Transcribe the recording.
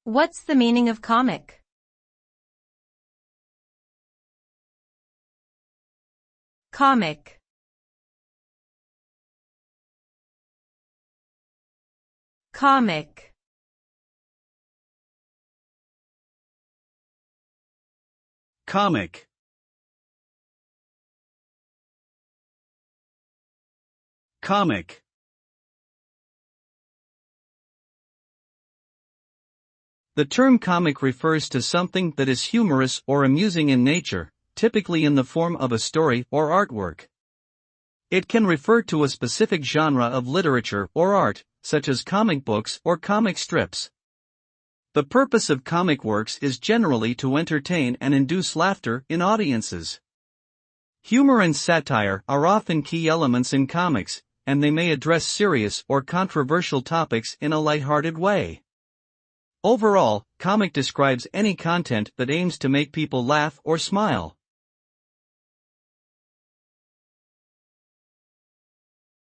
What's the meaning of comic? Comic. Comic. Comic. Comic. The term comic refers to something that is humorous or amusing in nature, typically in the form of a story or artwork. It can refer to a specific genre of literature or art, such as comic books or comic strips. The purpose of comic works is generally to entertain and induce laughter in audiences. Humor and satire are often key elements in comics, and they may address serious or controversial topics in a lighthearted way. Overall, comic describes any content that aims to make people laugh or smile.